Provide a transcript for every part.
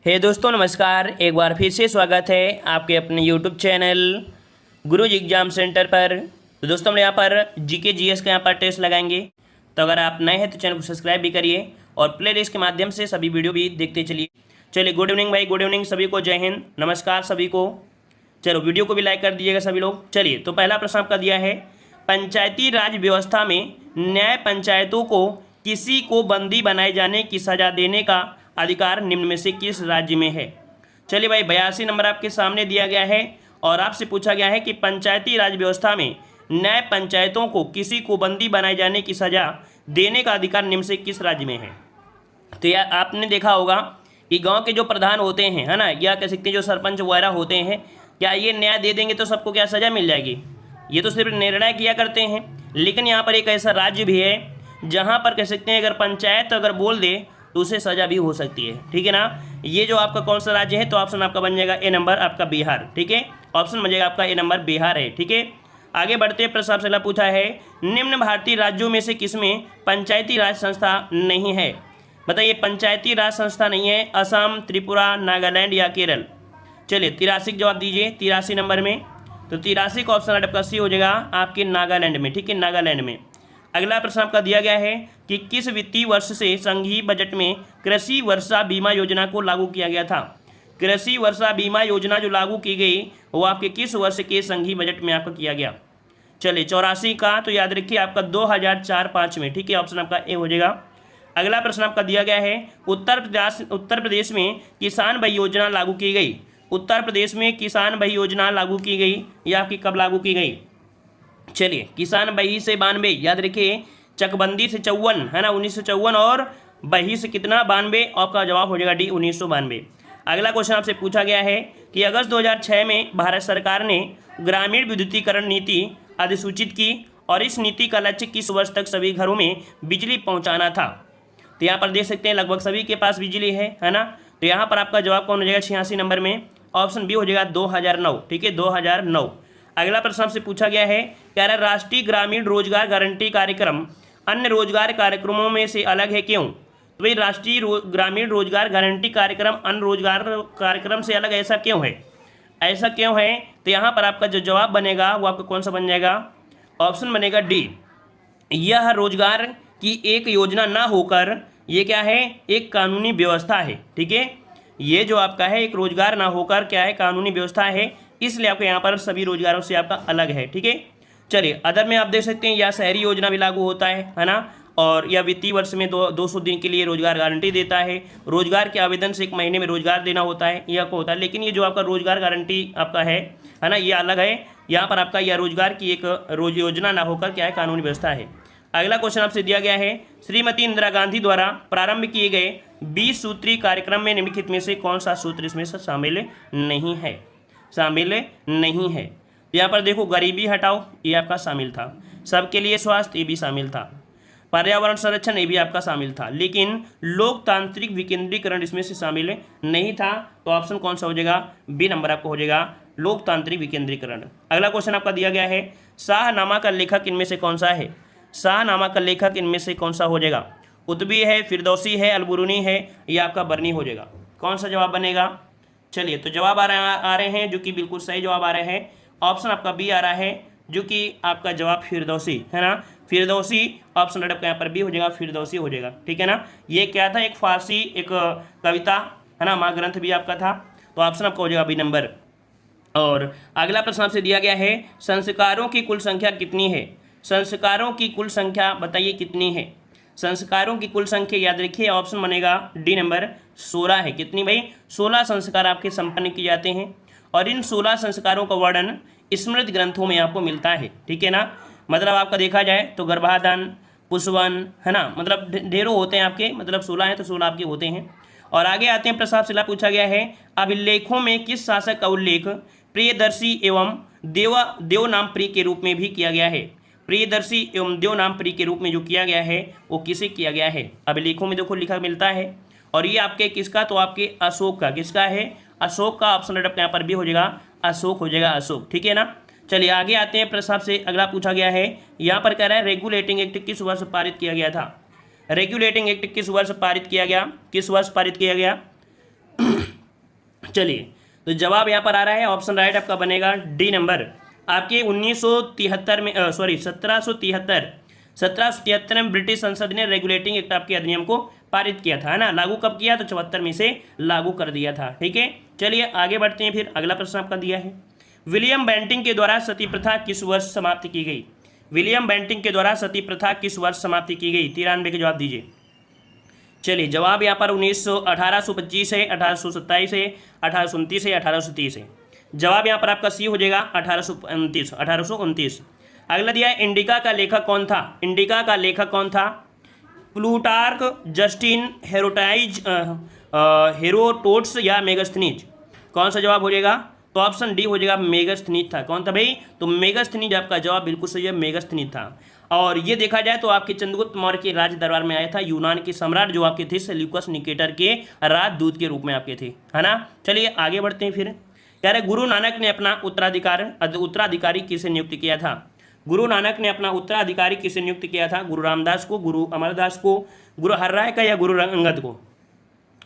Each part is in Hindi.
हे दोस्तों नमस्कार, एक बार फिर से स्वागत है आपके अपने YouTube channel gurus exam centre पर। तो दोस्तों हम यहाँ पर जीके जीएस का यहाँ पर टेस्ट लगाएंगे। तो अगर आप नए हैं तो चैनल को सब्सक्राइब भी करिए और प्ले लिस्ट के माध्यम से सभी वीडियो भी देखते चलिए। चलिए गुड इवनिंग भाई, गुड इवनिंग सभी को, जय हिंद, नमस्कार सभी को। चलो वीडियो को भी लाइक कर दीजिएगा सभी लोग। चलिए तो पहला प्रश्न आपका दिया है, पंचायती राज व्यवस्था में न्याय पंचायतों को किसी को बंदी बनाए जाने की सजा देने का अधिकार निम्न में से किस राज्य में है। चलिए भाई 82 नंबर आपके सामने दिया गया है और आपसे पूछा गया है कि पंचायती राज व्यवस्था में न्याय पंचायतों को किसी को बंदी बनाए जाने की सजा देने का अधिकार निम्न से किस राज्य में है। तो यार आपने देखा होगा कि गांव के जो प्रधान होते हैं, है ना, या कह सकते हैं जो सरपंच वगैरह होते हैं, क्या ये न्याय दे देंगे तो सबको क्या सज़ा मिल जाएगी? ये तो सिर्फ निर्णय किया करते हैं। लेकिन यहाँ पर एक ऐसा राज्य भी है जहाँ पर कह सकते हैं अगर पंचायत अगर बोल दे तो उसे सज़ा भी हो सकती है। ठीक है ना। ये जो आपका कौन सा राज्य है, तो ऑप्शन आपका बन जाएगा ए नंबर आपका बिहार। ठीक है, ऑप्शन बन जाएगा आपका ए नंबर बिहार है। ठीक है, आगे बढ़ते प्रश्न आपसे पूछा है, निम्न भारतीय राज्यों में से किसमें पंचायती राज संस्था नहीं है। बताइए पंचायती राज संस्था नहीं है, असम, त्रिपुरा, नागालैंड या केरल। चलिए 83 जवाब दीजिए 83 नंबर में। तो 83 का ऑप्शन आपका सी हो जाएगा आपके नागालैंड में। ठीक है, नागालैंड में। अगला प्रश्न आपका दिया गया है कि किस वित्तीय वर्ष से संघीय बजट में कृषि वर्षा बीमा योजना को लागू किया गया था। कृषि वर्षा बीमा योजना जो लागू की गई वो आपके किस वर्ष के संघीय बजट में आपका किया गया। चलिए 84 का, तो याद रखिए आपका 2004-05 में। ठीक है, ऑप्शन आपका ए हो जाएगा। अगला प्रश्न आपका दिया गया है, उत्तर प्रदेश में किसान भाई योजना लागू की गई। उत्तर प्रदेश में किसान भाई योजना लागू की गई, यह आपकी कब लागू की गई। चलिए किसान बही से 92, याद रखिए चकबंदी से 54, है ना, 1954, और बही से कितना 92, आपका जवाब हो जाएगा डी 1992। अगला क्वेश्चन आपसे पूछा गया है कि अगस्त 2006 में भारत सरकार ने ग्रामीण विद्युतीकरण नीति अधिसूचित की और इस नीति का लक्ष्य किस वर्ष तक सभी घरों में बिजली पहुंचाना था। तो यहाँ पर देख सकते हैं लगभग सभी के पास बिजली है ना। तो यहाँ पर आपका जवाब कौन हो जाएगा 86 नंबर में, ऑप्शन बी हो जाएगा 2009। ठीक है, 2009। अगला प्रश्न आपसे पूछा गया है, कह रहा राष्ट्रीय ग्रामीण रोजगार गारंटी कार्यक्रम अन्य रोजगार कार्यक्रमों में से अलग है, क्यों। तो भाई राष्ट्रीय ग्रामीण रोजगार गारंटी कार्यक्रम अन्य रोजगार कार्यक्रम से अलग ऐसा क्यों है, ऐसा क्यों है। तो यहाँ पर आपका जो जवाब बनेगा वो आपका कौन सा बन जाएगा, ऑप्शन बनेगा डी। यह रोजगार की एक योजना ना होकर ये क्या है, एक कानूनी व्यवस्था है। ठीक है, ये जो आपका है एक रोजगार ना होकर क्या है, कानूनी व्यवस्था है, इसलिए आपके यहाँ पर सभी रोजगारों से आपका अलग है। ठीक है, चलिए अदर में आप देख सकते हैं या शहरी योजना भी लागू होता है ना, और यह वित्तीय वर्ष में 200 दिन के लिए रोजगार गारंटी देता है। रोजगार के आवेदन से 1 महीने में रोजगार देना होता है, यह आपको होता है। लेकिन ये जो आपका रोजगार गारंटी आपका है ना, ये अलग है। यहाँ पर आपका यह रोजगार की एक रोज योजना ना होकर क्या है, कानूनी व्यवस्था है। अगला क्वेश्चन आपसे दिया गया है, श्रीमती इंदिरा गांधी द्वारा प्रारंभ किए गए 20 सूत्री कार्यक्रम में निम्नलिखित में से कौन सा सूत्र इसमें से शामिल नहीं है, शामिल नहीं है। यहाँ पर देखो गरीबी हटाओ, ये आपका शामिल था। सबके लिए स्वास्थ्य, ये भी शामिल था। पर्यावरण संरक्षण, ये भी आपका शामिल था। लेकिन लोकतांत्रिक विकेंद्रीकरण इसमें से शामिल नहीं था। तो ऑप्शन कौन सा हो जाएगा, बी नंबर आपको हो जाएगा लोकतांत्रिक विकेंद्रीकरण। अगला क्वेश्चन आपका दिया गया है, शाहनामा का लेखक इनमें से कौन सा है। शाहनामा का लेखक इनमें से कौन सा हो जाएगा, कुतुबी है, फिरदौसी है, अलबुरूनी है, या आपका बरनी हो जाएगा। कौन सा जवाब बनेगा। चलिए तो जवाब आ रहे हैं जो कि बिल्कुल सही जवाब आ रहे हैं। ऑप्शन आपका बी आ रहा है जो कि आपका जवाब फिरदौसी है ना, फिरदौसी। ऑप्शन आपका यहाँ पर बी हो जाएगा, फिरदौसी हो जाएगा। ठीक है ना। ये क्या था, एक फारसी एक कविता है ना, महाग्रंथ भी आपका था। तो ऑप्शन आपका हो जाएगा बी नंबर। और अगला प्रश्न आपसे दिया गया है, संस्कारों की कुल संख्या कितनी है। संस्कारों की कुल संख्या बताइए कितनी है। संस्कारों की कुल संख्या याद रखिए, ऑप्शन बनेगा डी नंबर 16 है। कितनी भाई, 16 संस्कार आपके संपन्न किए जाते हैं। और इन 16 संस्कारों का वर्णन स्मृत ग्रंथों में आपको मिलता है। ठीक है ना। मतलब आपका देखा जाए तो गर्भाधान, पुष्पवन, है ना, मतलब ढेरों होते हैं आपके, मतलब 16 हैं तो 16 आपके होते हैं। और आगे आते हैं प्रश्न आपसे पूछा गया है, अभिलेखों में किस शासक का उल्लेख प्रियदर्शी एवं देवनाम प्रिय के रूप में भी किया गया है। प्रियदर्शी एवं देवनाम प्रिय के रूप में जो किया गया है वो किसे किया गया है। अभिलेखों में देखो लिखा मिलता है। और ये आपके किसका, तो आपके अशोक का, किसका है, अशोक का। ऑप्शन आपके यहाँ पर भी हो जाएगा अशोक, हो जाएगा अशोक। ठीक है ना। चलिए आगे आते हैं प्रश्न से अगला पूछा गया है, यहाँ पर कह रहा है रेगुलेटिंग एक्ट किस वर्ष पारित किया गया था। रेगुलेटिंग एक्ट किस वर्ष पारित किया गया, किस वर्ष पारित किया गया। चलिए, तो जवाब यहाँ पर आ रहा है, ऑप्शन राइट आपका बनेगा डी नंबर। आपके 1973 में 1773 में ब्रिटिश संसद ने रेगुलेटिंग एक्ट आपके अधिनियम को पारित किया था, है ना। लागू कब किया? तो 74 में से लागू कर दिया था, ठीक है। चलिए आगे बढ़ते हैं, फिर अगला प्रश्न आपका दिया है, विलियम बेंटिंक के द्वारा सती प्रथा किस वर्ष समाप्त की गई? विलियम बेंटिंक के द्वारा सती प्रथा किस वर्ष समाप्त की गई? 93 के जवाब दीजिए। चलिए, जवाब यहाँ पर 1825 है, 1827 है, 1829 है, 1830 है। जवाब यहाँ पर आपका सी हो जाएगा 1829। अगला दिया है, इंडिका का लेखक कौन था? इंडिका का लेखक कौन था? प्लूटार्क, जस्टिन, हेरोडोटस या मेगास्थनीज? कौन सा जवाब हो जाएगा? तो ऑप्शन डी हो जाएगा, मेगास्थनीज था। कौन था भाई? तो मेगास्थनीज आपका जवाब बिल्कुल सही है, मेगास्थनीज था। और ये देखा जाए तो आपके चंद्रगुप्त मौर्य के राज दरबार में आया था, यूनान के सम्राट जो आपके थे सेल्यूकस निकेटर के राजदूत के रूप में आपके थे, है ना। चलिए आगे बढ़ते हैं, फिर कह रहे गुरु नानक ने अपना उत्तराधिकारी किसे नियुक्त किया था? गुरु नानक ने अपना उत्तराधिकारी किसे नियुक्त किया था? गुरु रामदास को, गुरु अमरदास को, गुरु हरराय का, या गुरु अंगद को?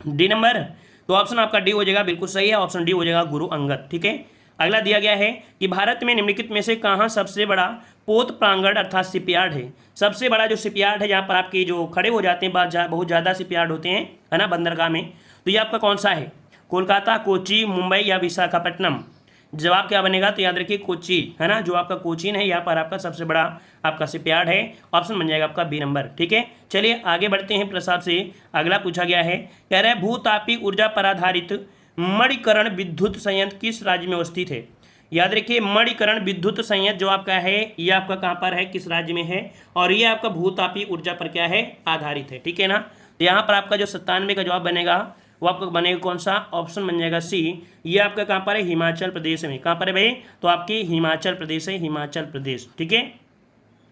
D number. तो ऑप्शन आपका डी हो जाएगा, बिल्कुल सही है, ऑप्शन डी हो जाएगा, गुरु अंगद, ठीक है। अगला दिया गया है कि भारत में निम्नलिखित में से कहाँ सबसे बड़ा पोत प्रांगण अर्थात शिपयार्ड है? सबसे बड़ा जो शिपयार्ड है, जहाँ पर आपके जो खड़े हो जाते हैं बहुत ज़्यादा शिपयार्ड होते हैं, है ना, बंदरगाह में, तो ये आपका कौन सा है? कोलकाता, कोची, मुंबई या विशाखापट्टनम? जवाब क्या बनेगा? तो याद रखिए कोची, है ना, जो आपका कोचीन है, यहाँ पर आपका सबसे बड़ा आपका शिपयार्ड है। ऑप्शन बन जाएगा आपका बी नंबर, ठीक है। चलिए आगे बढ़ते हैं प्रसाद से। अगला पूछा गया है, कह रहे हैं भूतापी ऊर्जा पर आधारित मणिकरण विद्युत संयंत्र किस राज्य में अवस्थित है? याद रखिए, मणिकरण विद्युत संयंत्र जो आपका है, ये आपका कहाँ पर है, किस राज्य में है, और ये आपका भूतापी ऊर्जा पर क्या है, आधारित है, ठीक है ना। तो यहाँ पर आपका जो 97 का जवाब बनेगा वो आपका बनेगा कौन सा? ऑप्शन बन जाएगा सी। ये आपका कहाँ पर है? हिमाचल प्रदेश में। कहाँ पर है भाई? तो आपकी हिमाचल प्रदेश है, हिमाचल प्रदेश, ठीक है,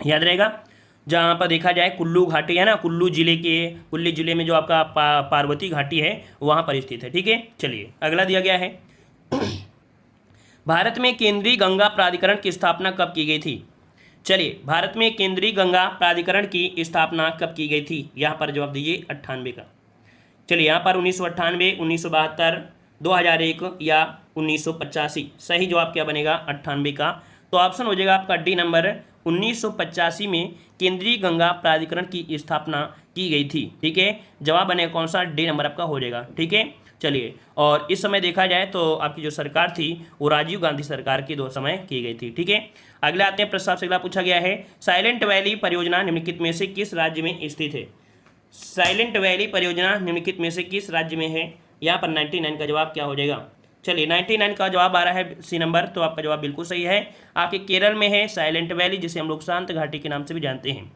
याद रहेगा। जहाँ पर देखा जाए कुल्लू घाटी है ना, कुल्लू जिले में जो आपका पार्वती घाटी है वहाँ पर स्थित है, ठीक है। चलिए अगला दिया गया है, भारत में केंद्रीय गंगा प्राधिकरण की स्थापना कब की गई थी? चलिए, भारत में केंद्रीय गंगा प्राधिकरण की स्थापना कब की गई थी? यहाँ पर जवाब दीजिए 98 का। चलिए, यहाँ पर 1998, 1972, 2001 या 1985? सही जवाब क्या बनेगा? 98 का। तो ऑप्शन हो जाएगा आपका डी नंबर, 1985 में केंद्रीय गंगा प्राधिकरण की स्थापना की गई थी, ठीक है। जवाब बनेगा कौन सा? डी नंबर आपका हो जाएगा, ठीक है। चलिए, और इस समय देखा जाए तो आपकी जो सरकार थी वो राजीव गांधी सरकार के दो समय की गई थी, ठीक है। अगले आते हैं प्रस्ताव से। अगला पूछा गया है, साइलेंट वैली परियोजना निम्नलिखित में से किस राज्य में स्थित है? साइलेंट वैली परियोजना निम्नलिखित में से किस राज्य में है? यहाँ पर 99 का जवाब क्या हो जाएगा? चलिए, 99 का जवाब आ रहा है सी नंबर, तो आपका जवाब बिल्कुल सही है। आपके केरल में है साइलेंट वैली, जिसे हम लोग शांत घाटी के नाम से भी जानते हैं।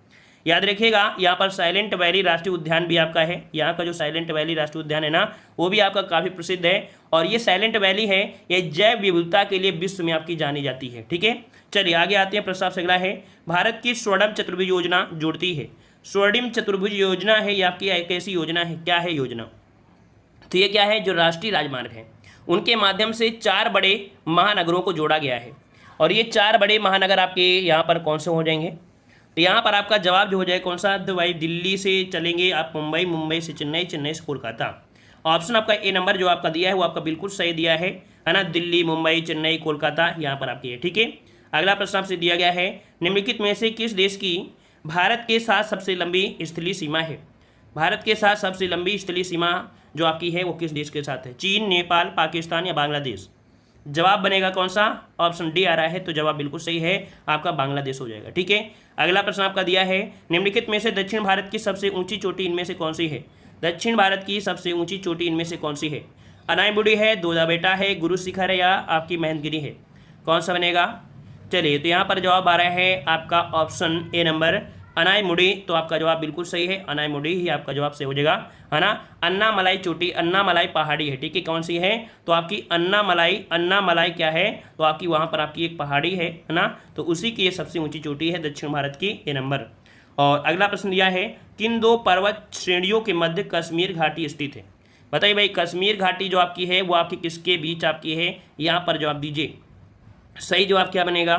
याद रखिएगा, यहाँ पर साइलेंट वैली राष्ट्रीय उद्यान भी आपका है। यहाँ का जो साइलेंट वैली राष्ट्रीय उद्यान है ना, वो भी आपका काफ़ी प्रसिद्ध है। और ये साइलेंट वैली है, ये जैव विविधता के लिए विश्व में आपकी जानी जाती है, ठीक है। चलिए आगे आते हैं, प्रस्ताव से अगला है, भारत की स्वर्णिम चतुर्भुज योजना जोड़ती है। स्वर्णिम चतुर्भुज योजना है, ये आपकी एक ऐसी योजना है, क्या है योजना? तो ये क्या है? जो राष्ट्रीय राजमार्ग है उनके माध्यम से 4 बड़े महानगरों को जोड़ा गया है। और ये 4 बड़े महानगर आपके यहाँ पर कौन से हो जाएंगे? तो यहाँ पर आपका जवाब जो हो जाए कौन सा? तो भाई दिल्ली से चलेंगे आप मुंबई, मुंबई से चेन्नई, चेन्नई से कोलकाता। ऑप्शन आपका ए नंबर जो आपका दिया है वो आपका बिल्कुल सही दिया है ना। दिल्ली, मुंबई, चेन्नई, कोलकाता यहाँ पर आपकी है, ठीक है। अगला प्रश्न आपसे दिया गया है, निम्नलिखित में से किस देश की भारत के साथ सबसे लंबी स्थलीय सीमा है? भारत के साथ सबसे लंबी स्थलीय सीमा जो आपकी है वो किस देश के साथ है? चीन, नेपाल, पाकिस्तान या बांग्लादेश? जवाब बनेगा कौन सा? ऑप्शन डी आ रहा है, तो जवाब बिल्कुल सही है, आपका बांग्लादेश हो जाएगा, ठीक है। अगला प्रश्न आपका दिया है, निम्नलिखित में से दक्षिण भारत की सबसे ऊंची चोटी इनमें से कौन सी है? दक्षिण भारत की सबसे ऊंची चोटी इनमें से कौन सी है? अनाईमुड़ी है, दोदा बेटा है, गुरु शिखर है, या आपकी महेंद्रगिरी है? कौन सा बनेगा? चलिए, तो यहाँ पर जवाब आ रहा है आपका ऑप्शन ए नंबर, अनाईमुड़ी। तो आपका जवाब बिल्कुल सही है, अनाईमुड़ी ही आपका जवाब से हो जाएगा, है ना। अन्नामलाई चोटी, अन्नामलाई पहाड़ी है, ठीक है। कौन सी है? तो आपकी अन्नामलाई क्या है? तो आपकी वहाँ पर आपकी एक पहाड़ी है ना, तो उसी की ये सबसे ऊंची चोटी है दक्षिण भारत की, ए नंबर। और अगला प्रश्न दिया है, किन 2 पर्वत श्रेणियों के मध्य कश्मीर घाटी स्थित है? बताइए भाई, कश्मीर घाटी जो आपकी है वो आपकी किसके बीच आपकी है? यहाँ पर जवाब दीजिए, सही जवाब क्या बनेगा?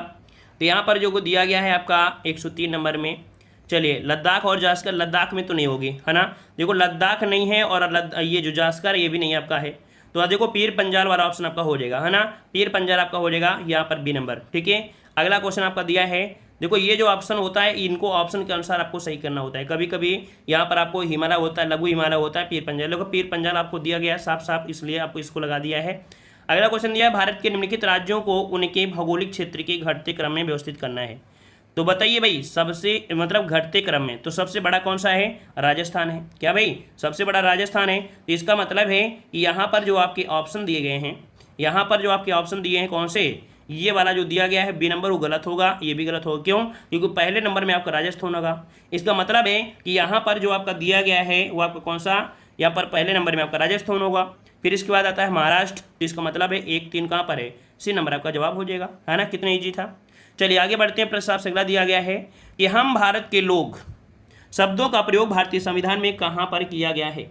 तो यहाँ पर जो दिया गया है आपका 103 नंबर में। चलिए, लद्दाख और जास्कर, लद्दाख में तो नहीं होगी, है ना। देखो, लद्दाख नहीं है और ये जो जास्कर ये भी नहीं आपका है, तो देखो पीर पंजाल वाला ऑप्शन आपका हो जाएगा, है ना, पीर पंजाल आपका हो जाएगा यहाँ पर बी नंबर। ठीक है, अगला क्वेश्चन आपका दिया है, देखो ये जो ऑप्शन होता है इनको ऑप्शन के अनुसार आपको सही करना होता है। कभी कभी यहाँ पर आपको हिमालय होता है, लघु हिमालय होता है, पीर पंजाल, देखो पीर पंजाल आपको दिया गया है साफ साफ, इसलिए आपको इसको लगा दिया है। अगला क्वेश्चन दिया है, भारत के निम्नलिखित राज्यों को उनके भौगोलिक क्षेत्र के घटते क्रम में व्यवस्थित करना है। तो बताइए भाई, सबसे मतलब घटते क्रम में तो सबसे बड़ा कौन सा है? राजस्थान है। क्या भाई, सबसे बड़ा राजस्थान है। तो इसका मतलब है कि यहाँ पर जो आपके ऑप्शन दिए गए हैं, यहाँ पर जो आपके ऑप्शन दिए हैं कौन से, ये वाला जो दिया गया है बी नंबर वो गलत होगा, ये भी गलत होगा। क्यों? क्योंकि पहले नंबर में आपका राजस्थान होगा। इसका मतलब है कि यहाँ पर जो आपका दिया गया है वो आपका कौन सा, यहाँ पर पहले नंबर में आपका राजस्थान होगा। फिर इसके बाद आता है महाराष्ट्र, तो इसका मतलब है 1 3 कहाँ पर है? सी नंबर आपका जवाब हो जाएगा, है ना। कितना ईजी था। चलिए आगे बढ़ते हैं। प्रस्ताव से अगला दिया गया है कि हम भारत के लोग शब्दों का प्रयोग भारतीय संविधान में कहाँ पर किया गया है?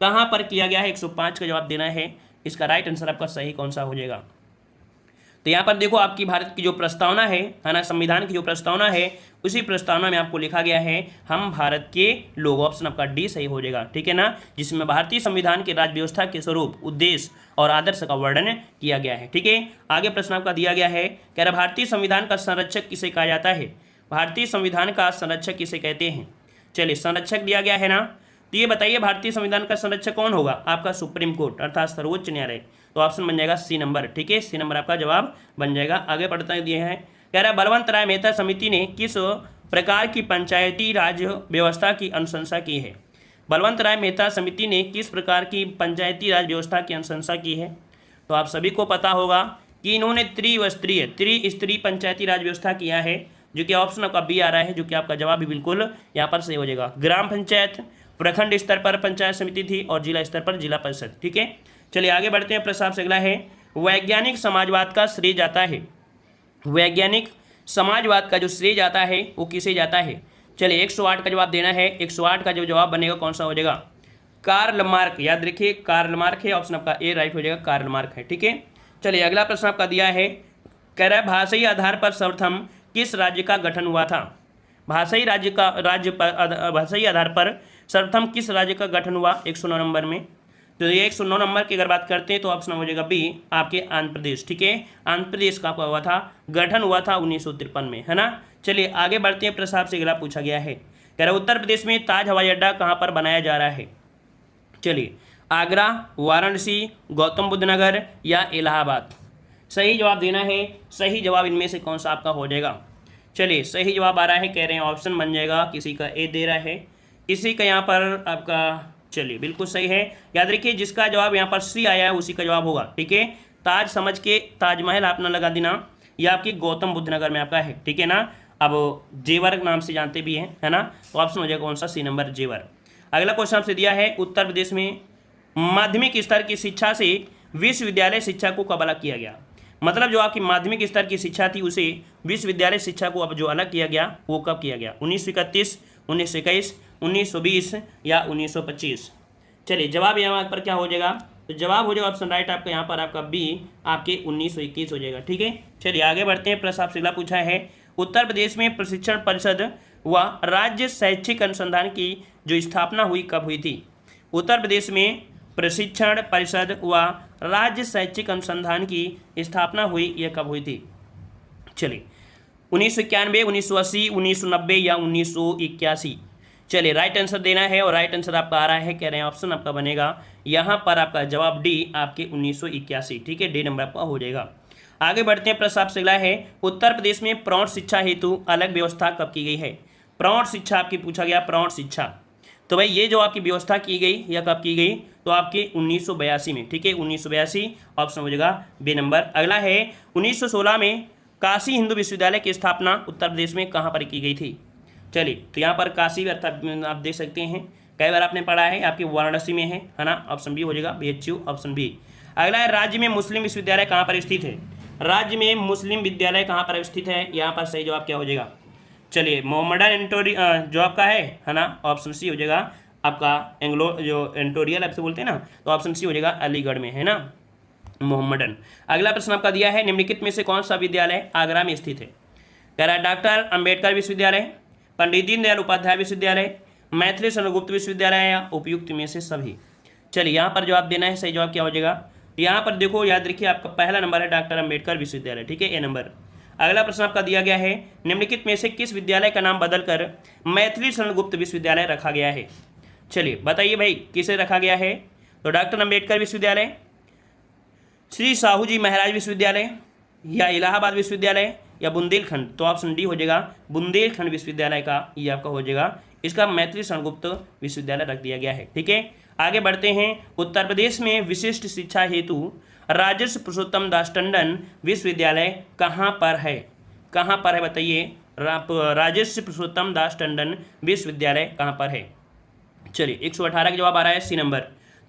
कहाँ पर किया गया है? 105 का जवाब देना है। इसका राइट आंसर आपका सही कौन सा हो जाएगा? तो यहाँ पर देखो आपकी भारत की जो प्रस्तावना है ना, संविधान की जो प्रस्तावना है, उसी प्रस्तावना में आपको लिखा गया है हम भारत के लोग, ऑप्शन आपका डी सही हो जाएगा। ठीक है ना, जिसमें भारतीय संविधान के राज्य व्यवस्था के स्वरूप, उद्देश्य और आदर्श का वर्णन किया गया है। ठीक है, आगे प्रश्न आपका दिया गया है, कह रहा भारतीय संविधान का संरक्षक किसे कहा जाता है? भारतीय संविधान का संरक्षक किसे कहते हैं? चलिए संरक्षक दिया गया है ना, तो ये बताइए भारतीय संविधान का संरक्षक कौन होगा? आपका सुप्रीम कोर्ट अर्थात सर्वोच्च न्यायालय। तो ऑप्शन बन जाएगा सी नंबर। ठीक है, सी नंबर आपका जवाब बन जाएगा। आगे बढ़ता दिए हैं, कह रहा बलवंत राय मेहता समिति ने किस प्रकार की पंचायती राज व्यवस्था की अनुशंसा की है? बलवंत राय मेहता समिति ने किस प्रकार की पंचायती राज व्यवस्था की अनुशंसा की है? तो आप सभी को पता होगा कि इन्होंने त्रिस्तरीय पंचायती राज व्यवस्था किया है, जो कि ऑप्शन आपका बी आ रहा है, जो कि आपका जवाब भी बिल्कुल यहाँ पर सही हो जाएगा। ग्राम पंचायत, प्रखंड स्तर पर पंचायत समिति थी और जिला स्तर पर जिला परिषद। ठीक है, चलिए आगे बढ़ते हैं। प्रस्ताव से अगला है, वैज्ञानिक समाजवाद का श्रेय जाता है, वैज्ञानिक समाजवाद का जो श्रेय जाता है वो किसे जाता है? चलिए 108 का जवाब देना है। 108 का जो जवाब बनेगा कौन सा हो जाएगा? कार्ल मार्क, याद रखिए कार्ल मार्क है, ऑप्शन आपका ए राइट हो जाएगा, कार्ल मार्क है। ठीक है, चलिए अगला प्रश्न आपका दिया है, कह रहा है भाषाई आधार पर सर्वप्रथम किस राज्य का गठन हुआ था? भाषाई आधार पर सर्वप्रथम किस राज्य का गठन हुआ? 109 नंबर में। तो ये 109 नंबर की अगर बात करते हैं तो ऑप्शन हो जाएगा बी आपके आंध्र प्रदेश। ठीक है, आंध्र प्रदेश का आपका हुआ था, गठन हुआ था 1953 में, है ना। चलिए आगे बढ़ते हैं। प्रस्ताव से अगला पूछा गया है, कह रहा उत्तर प्रदेश में ताज हवाई अड्डा कहाँ पर बनाया जा रहा है? चलिए आगरा, वाराणसी, गौतम बुद्ध नगर या इलाहाबाद? सही जवाब देना है। सही जवाब इनमें से कौन सा आपका हो जाएगा? चलिए सही जवाब आ रहा है, कह रहे हैं ऑप्शन बन जाएगा, किसी का ए दे रहा है, किसी का यहाँ पर आपका, चलिए बिल्कुल सही है। याद रखिए जिसका जवाब यहाँ पर सी आया है उसी का जवाब होगा। ठीक है, ताज समझ के ताजमहल आप ना लगा देना, यह आपकी गौतम बुद्ध नगर में आपका है। ठीक है ना, अब जेवर नाम से जानते भी हैं, है ना। तो ऑप्शन हो जाएगा कौन सा? सी नंबर जेवर। अगला क्वेश्चन आपसे दिया है, उत्तर प्रदेश में माध्यमिक स्तर की शिक्षा से विश्वविद्यालय शिक्षा को कब अलग किया गया? मतलब जो आपकी माध्यमिक स्तर की शिक्षा थी उसे विश्वविद्यालय शिक्षा को अब जो अलग किया गया वो कब किया गया? 1931, 1921, 1920 या 1925? चलिए जवाब यहाँ पर क्या हो जाएगा? तो जवाब हो जाएगा ऑप्शन राइट आपका यहाँ पर आपका बी आपके 1921 हो जाएगा। ठीक है, चलिए आगे बढ़ते हैं। प्रश्न आपसे अगला पूछा है, उत्तर प्रदेश में प्रशिक्षण परिषद व राज्य शैक्षिक अनुसंधान की जो स्थापना हुई कब हुई थी? उत्तर प्रदेश में प्रशिक्षण परिषद व राज्य शैक्षिक अनुसंधान की स्थापना हुई, यह कब हुई थी? चलिए 1991, 1980, 1990 या 1981? चलिए राइट आंसर देना है और राइट आंसर आपका आ रहा है, कह रहे हैं ऑप्शन आपका बनेगा यहाँ पर आपका जवाब डी आपके 1981। ठीक है, डी नंबर आपका हो जाएगा। आगे बढ़ते हैं। प्रश्न आपसे अगला है, उत्तर प्रदेश में प्रौढ़ शिक्षा हेतु अलग व्यवस्था कब की गई है? प्रौढ़ शिक्षा आपकी पूछा गया, प्रौढ़ शिक्षा। तो भाई ये जो आपकी व्यवस्था की गई यह कब की गई? तो आपके 1982 में। ठीक है, 1982 ऑप्शन हो जाएगा बी नंबर। अगला है 1916 में काशी हिंदू विश्वविद्यालय की स्थापना उत्तर प्रदेश में कहाँ पर की गई थी? चलिए तो यहाँ पर काशी अर्थात आप देख सकते हैं, कई बार आपने पढ़ा है, आपकी वाराणसी में है ना। ऑप्शन बी हो जाएगा, BHU ऑप्शन बी। अगला है, राज्य में मुस्लिम विश्वविद्यालय कहाँ पर स्थित है? राज्य में मुस्लिम विद्यालय कहाँ पर स्थित है? यहाँ पर सही जवाब क्या हो जाएगा? चलिए मोहम्मडन जो आपका है ना, ऑप्शन सी हो जाएगा आपका एंग्लो जो एंटोरियल आपसे बोलते हैं ना, तो ऑप्शन सी हो जाएगा अलीगढ़ में, है ना, मोहम्मडन। अगला प्रश्न आपका दिया है, निम्नलिखित में से कौन सा विद्यालय आगरा में स्थित है? कह रहा है डॉक्टर अंबेडकर विश्वविद्यालय, पंडित दीनदयाल उपाध्याय विश्वविद्यालय, मैथिली चंद्रगुप्त विश्वविद्यालय या उपयुक्त में से सभी? चलिए यहाँ पर जवाब देना है। सही जवाब क्या हो जाएगा? तो यहाँ पर देखो याद रखिए आपका पहला नंबर है डॉक्टर अंबेडकर विश्वविद्यालय, ठीक है, ए नंबर। अगला प्रश्न आपका दिया गया है, निम्नलिखित में से किस विद्यालय का नाम बदलकर मैथिली शरण गुप्त विश्वविद्यालय रखा गया है? चलिए बताइए भाई किसे रखा गया है? तो डॉक्टर अंबेडकर विश्वविद्यालय, श्री साहू जी महाराज विश्वविद्यालय, या इलाहाबाद विश्वविद्यालय, या बुंदेलखंड। तो ऑप्शन डी हो जाएगा बुंदेलखंड विश्वविद्यालय का, ये आपका हो जाएगा इसका मैथिली शरण गुप्त विश्वविद्यालय रख दिया गया है, ठीक है। आगे बढ़ते हैं, उत्तर प्रदेश में विशिष्ट शिक्षा हेतु राजर्षि पुरुषोत्तम दास टंडन विश्वविद्यालय कहाँ पर है? कहाँ पर है बताइए? राजर्षि पुरुषोत्तम दास टंडन विश्वविद्यालय कहाँ पर है? चलिए 118 का जवाब आ रहा है सी नंबर।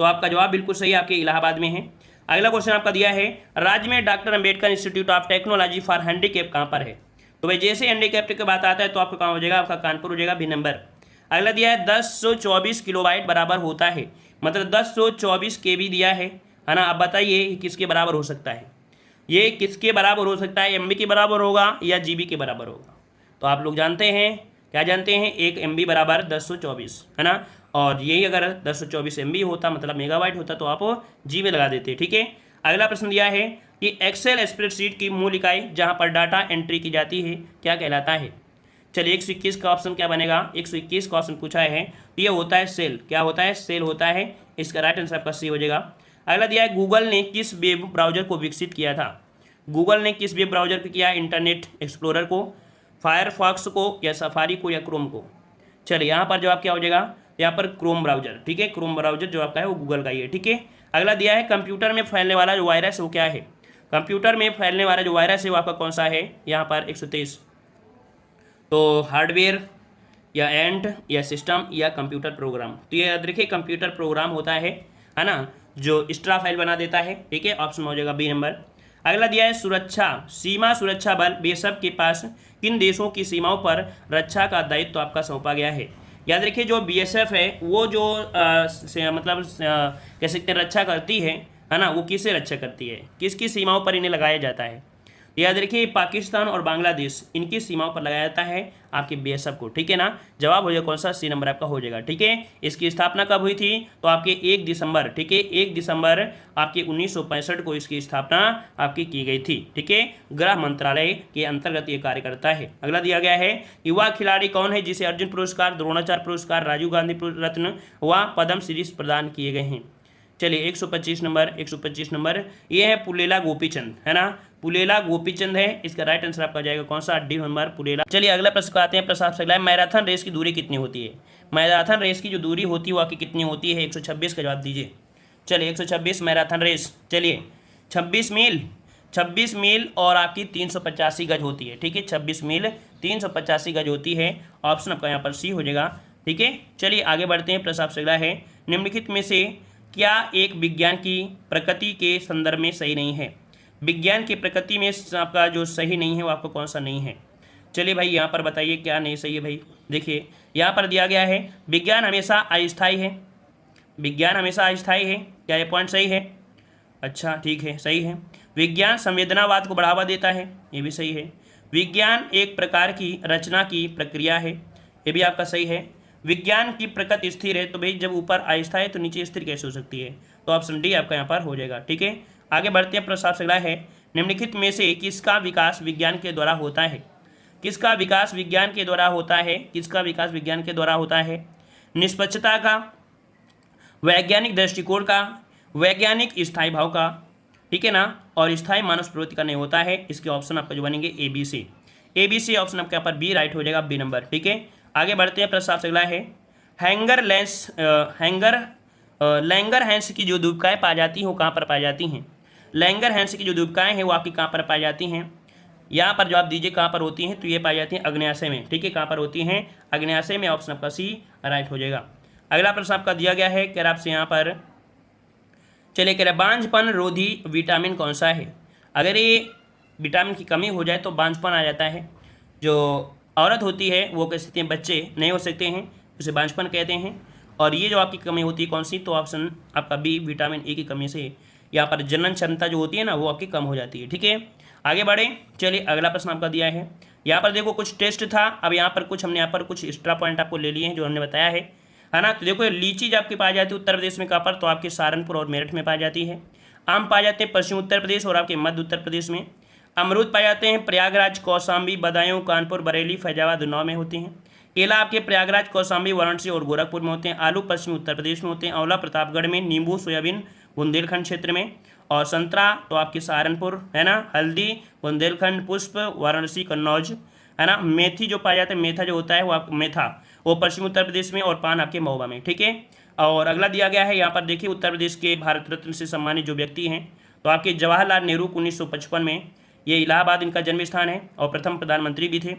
तो आपका जवाब बिल्कुल सही आपके इलाहाबाद में है। अगला क्वेश्चन आपका दिया है, राज्य में doctor Ambedkar institute of technology for handicap कहाँ पर है? तो भाई जैसे हैंडीकैप की बात आता है तो आपका कहाँ हो जाएगा? आपका कानपुर हो जाएगा, बी नंबर। अगला दिया है 1024 किलोबाइट बराबर होता है, मतलब 1024 KB दिया है ना। अब बताइए किसके बराबर हो सकता है? ये किसके बराबर हो सकता है? MB के बराबर होगा या GB के बराबर होगा? तो आप लोग जानते हैं, क्या जानते हैं? 1 MB बराबर 1024 है ना, और यही अगर 1024 MB होता मतलब मेगाबाइट होता तो आप GB लगा देते, ठीक है। अगला प्रश्न दिया है कि एक्सेल स्प्रेडशीट की मूल इकाई जहाँ पर डाटा एंट्री की जाती है क्या कहलाता है? चलिए 121 का ऑप्शन क्या बनेगा? 121 का ऑप्शन पूछा है तो ये होता है सेल। क्या होता है? सेल होता है। इसका राइट आंसर आपका सी हो जाएगा। अगला दिया है, गूगल ने किस वेब ब्राउजर को विकसित किया था? गूगल ने किस वेब ब्राउजर को किया? इंटरनेट एक्सप्लोरर को, फायरफॉक्स को, या सफारी को, या क्रोम को? चलिए यहाँ पर जवाब क्या हो जाएगा? यहाँ पर क्रोम ब्राउजर, ठीक है। क्रोम ब्राउजर जो आपका है वो गूगल का ही है, ठीक है। अगला दिया है, कंप्यूटर में फैलने वाला जो वायरस है वो क्या है? कंप्यूटर में फैलने वाला जो वायरस है वो आपका कौन सा है? यहाँ पर 123। तो हार्डवेयर, या एंड, या सिस्टम, या कंप्यूटर प्रोग्राम। तो ये याद रखिए कंप्यूटर प्रोग्राम होता है ना, जो एक्स्ट्रा फाइल बना देता है, ठीक है। ऑप्शन हो जाएगा बी नंबर। अगला दिया है, सुरक्षा सीमा सुरक्षा बल BSF के पास किन देशों की सीमाओं पर रक्षा का दायित्व आपका सौंपा गया है? याद रखिए जो BSF है वो जो मतलब कह सकते हैं रक्षा करती है ना, वो किससे रक्षा करती है? किसकी सीमाओं पर इन्हें लगाया जाता है? याद रखिए पाकिस्तान और बांग्लादेश, इनकी सीमाओं पर लगाया जाता है आपके BSF को, ठीक है ना। जवाब हो जाएगा कौन सा? सी नंबर आपका हो जाएगा, ठीक है। इसकी स्थापना कब हुई थी? तो आपके 1 दिसंबर, ठीक है, 1 दिसंबर आपके 1965 को इसकी स्थापना आपकी की गई थी, ठीक है। गृह मंत्रालय के अंतर्गत ये कार्य करता है। अगला दिया गया है, युवा खिलाड़ी कौन है जिसे अर्जुन पुरस्कार, द्रोणाचार्य पुरस्कार, राजीव गांधी रत्न व पद्म श्री प्रदान किए गए हैं? चलिए 125 नंबर, 125 नंबर ये है पुलेला गोपीचंद, है ना, पुलेला गोपीचंद है। इसका राइट आंसर आपका जाएगा कौन सा? D number, Pullela. चलिए अगला प्रश्न आते हैं प्रसाद से। मैराथन रेस की दूरी कितनी होती है? मैराथन रेस की जो दूरी होती है वो आपकी कितनी होती है? 126 का जवाब दीजिए। चलिए 126 मैराथन रेस, चलिए 26 मील, 26 मील और आपकी 385 गज होती है, ठीक है। 26 मील 385 गज होती है। ऑप्शन आपका यहाँ पर सी हो जाएगा, ठीक है। चलिए आगे बढ़ते हैं। प्रश्न आपसे अगला है, निम्नलिखित में से क्या एक विज्ञान की प्रकृति के संदर्भ में सही नहीं है? विज्ञान की प्रकृति में आपका जो सही नहीं है वो आपको कौन सा नहीं है? चलिए भाई यहाँ पर बताइए क्या नहीं सही है भाई। देखिए यहाँ पर दिया गया है, विज्ञान हमेशा अस्थायी है। विज्ञान हमेशा अस्थायी है, क्या ये पॉइंट सही है? अच्छा ठीक है, सही है। विज्ञान संवेदनावाद को बढ़ावा देता है, ये भी सही है। विज्ञान एक प्रकार की रचना की प्रक्रिया है, ये भी आपका सही है। विज्ञान की प्रकृति स्थिर है, तो भाई जब ऊपर अस्थायी तो नीचे स्थिर कैसे हो सकती है? तो ऑप्शन डी आपका यहाँ पर हो जाएगा, ठीक है। आगे बढ़ते हैं। प्रश्न आपसे अगला है, निम्नलिखित में से किसका विकास विज्ञान के द्वारा होता है? किसका विकास विज्ञान के द्वारा होता है? किसका विकास विज्ञान के द्वारा होता है? निष्पक्षता का, वैज्ञानिक दृष्टिकोण का, वैज्ञानिक स्थायी भाव का, ठीक है ना, और स्थायी मानव प्रवृत्ति का नहीं होता है। इसके ऑप्शन आपका जो बनेंगे ABC। ABC ऑप्शन आपके यहाँ पर बी राइट हो जाएगा, बी नंबर, ठीक है। आगे बढ़ते हैं। प्रश्न आपसे अगला है, लैंगर हैंस की जो द्वीपकाएँ पाई जाती हैं वो कहाँ पर पाई जाती हैं? लैंगर हैंस की जो द्वीपकाएँ हैं वो आपकी कहाँ पर पाई जाती हैं? यहाँ पर जवाब दीजिए कहाँ पर होती हैं? तो ये पाई जाती हैं आग्नेयाशय में, ठीक है। कहाँ पर होती हैं? आग्नेयाशय में। ऑप्शन आपका सी राइट हो जाएगा। अगला प्रश्न आपका दिया गया है, कह रहा आपसे यहाँ पर, चलिए कह रहा बांझपन रोधी विटामिन कौन सा है? अगर ये विटामिन की कमी हो जाए तो बांझपन आ जाता है। जो औरत होती है वो कह सकते हैं बच्चे नहीं हो सकते हैं, उसे बांझपन कहते हैं। और ये जो आपकी कमी होती है कौन सी? तो ऑप्शन आपका बी, विटामिन ए की कमी से यहाँ पर जनन क्षमता जो होती है ना वो आपकी कम हो जाती है, ठीक है। आगे बढ़े। चलिए अगला प्रश्न आपका दिया है, यहाँ पर देखो कुछ टेस्ट था, अब यहाँ पर कुछ हमने यहाँ पर कुछ एक्स्ट्रा पॉइंट आपको ले लिए हैं जो हमने बताया है ना। तो देखो लीची जब आपकी पाई जाती है उत्तर प्रदेश में कहाँ पर? तो आपके सहारनपुर और मेरठ में पाई जाती है। आम पाए जाते हैं पश्चिम उत्तर प्रदेश और आपके मध्य उत्तर प्रदेश में। अमरूद पाए जाते हैं प्रयागराज, कौशाम्बी, बदायूं, कानपुर, बरेली, फैजाबाद, उन्नाव में होते हैं। केला आपके प्रयागराज, कौशाम्बी, वाराणसी और गोरखपुर में होते हैं। आलू पश्चिमी उत्तर प्रदेश में होते हैं। आंवला प्रतापगढ़ में। नींबू, सोयाबीन बुंदेलखंड क्षेत्र में। और संतरा तो आपके सहारनपुर है ना। हल्दी बुंदेलखंड, पुष्प वाराणसी, कन्नौज है ना। मेथी जो पाया जाता है, मेथा जो होता है वो मेथा वो पश्चिम उत्तर प्रदेश में। और पान आपके महोबा में। ठीक है। और अगला दिया गया है यहाँ पर देखिए, उत्तर प्रदेश के भारत रत्न से सम्मानित जो व्यक्ति हैं तो आपके जवाहरलाल नेहरू 1955 में, ये इलाहाबाद इनका जन्म स्थान है और प्रथम प्रधानमंत्री भी थे।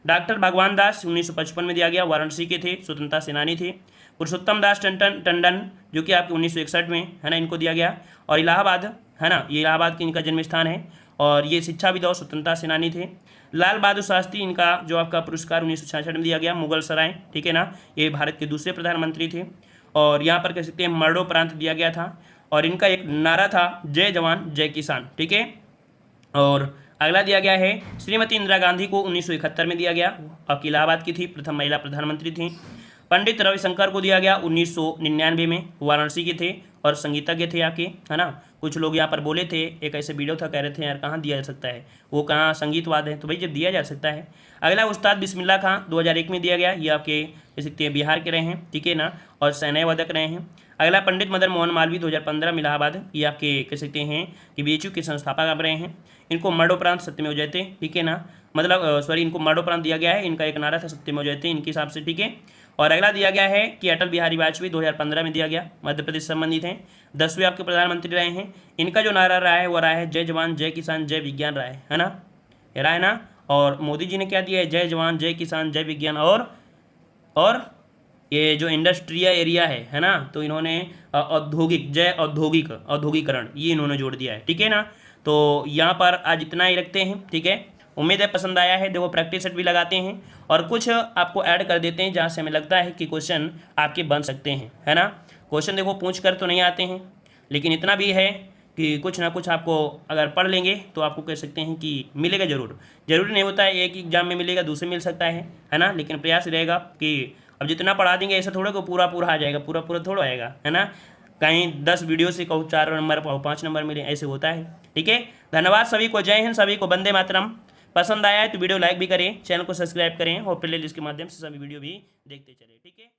डॉक्टर भगवान दास 1955 में दिया गया, वाराणसी के थे, स्वतंत्रता सेनानी थे। पुरुषोत्तम दास टंडन जो कि आपके 1961 में है ना, इनको दिया गया। और इलाहाबाद है ना, ये इलाहाबाद की इनका जन्म स्थान है और ये शिक्षाविद और स्वतंत्रता सेनानी थे। लाल बहादुर शास्त्री, इनका जो आपका पुरस्कार 1966 में दिया गया, मुगल सराय, ठीक है ना, ये भारत के दूसरे प्रधानमंत्री थे। और यहाँ पर कह सकते हैं मरणोपरांत दिया गया था और इनका एक नारा था, जय जवान जय किसान। ठीक है। और अगला दिया गया है श्रीमती इंदिरा गांधी को 1971 में दिया गया, आपकी इलाहाबाद की थी, प्रथम महिला प्रधानमंत्री थी। पंडित रविशंकर को दिया गया 1999 में, वाराणसी के थे और संगीतज्ञ थे आपके है ना। कुछ लोग यहाँ पर बोले थे, एक ऐसे वीडियो था, कह रहे थे यार कहाँ दिया जा सकता है, वो कहाँ संगीतवाद है, तो भाई जब दिया जा सकता है। अगला उस्ताद बिस्मिल्लाह खां 2001 में दिया गया, ये आपके कह सकते हैं बिहार के रहे हैं, ठीक है ना, और सैन्य वादक रहे हैं। अगला पंडित मदन मोहन मालवीय 2015 में इलाहाबाद, ये आपके कह सकते हैं कि बीएचयू के संस्थापक आप रहे हैं। इनको मरणोपरांत सत्यमेव जयते, ठीक है ना, मतलब सॉरी, इनको मरणोपरांत दिया गया है, इनका एक नारा था सत्यमेव जयते इनके हिसाब से। ठीक है। और अगला दिया गया है कि अटल बिहारी वाजपेयी 2015 में दिया गया, मध्य प्रदेश से संबंधित हैं, 10वें आपके प्रधानमंत्री रहे हैं। इनका जो नारा रहा है वो रहा है, जय जवान जय किसान जय विज्ञान रहा है ना, ये रहा है ना। और मोदी जी ने क्या दिया है, जय जवान जय किसान जय विज्ञान। और ये जो इंडस्ट्रियल एरिया है ना, तो इन्होंने औद्योगिक, जय औद्योगिकरण, ये इन्होंने जोड़ दिया है। ठीक है ना। तो यहाँ पर आज इतना ही रखते हैं। ठीक है। उम्मीद है पसंद आया है। देखो प्रैक्टिस सेट भी लगाते हैं और कुछ आपको ऐड कर देते हैं जहाँ से हमें लगता है कि क्वेश्चन आपके बन सकते हैं, है ना। क्वेश्चन देखो पूछ कर तो नहीं आते हैं, लेकिन इतना भी है कि कुछ ना कुछ आपको अगर पढ़ लेंगे तो आपको कह सकते हैं कि मिलेगा ज़रूर। ज़रूरी नहीं होता है एक एग्जाम में मिलेगा, दूसरे मिल सकता है ना। लेकिन प्रयास रहेगा कि अब जितना पढ़ा देंगे ऐसा थोड़ा को पूरा आ जाएगा, पूरा थोड़ा आएगा, है ना। कहीं 10 वीडियो से कहूँ 4 नंबर पाओ 5 नंबर मिले, ऐसे होता है। ठीक है। धन्यवाद सभी को, जय हिंद सभी को, वंदे मातरम। पसंद आया है तो वीडियो लाइक भी करें, चैनल को सब्सक्राइब करें और प्ले लिस्ट के माध्यम से सभी वीडियो भी देखते चलें। ठीक है।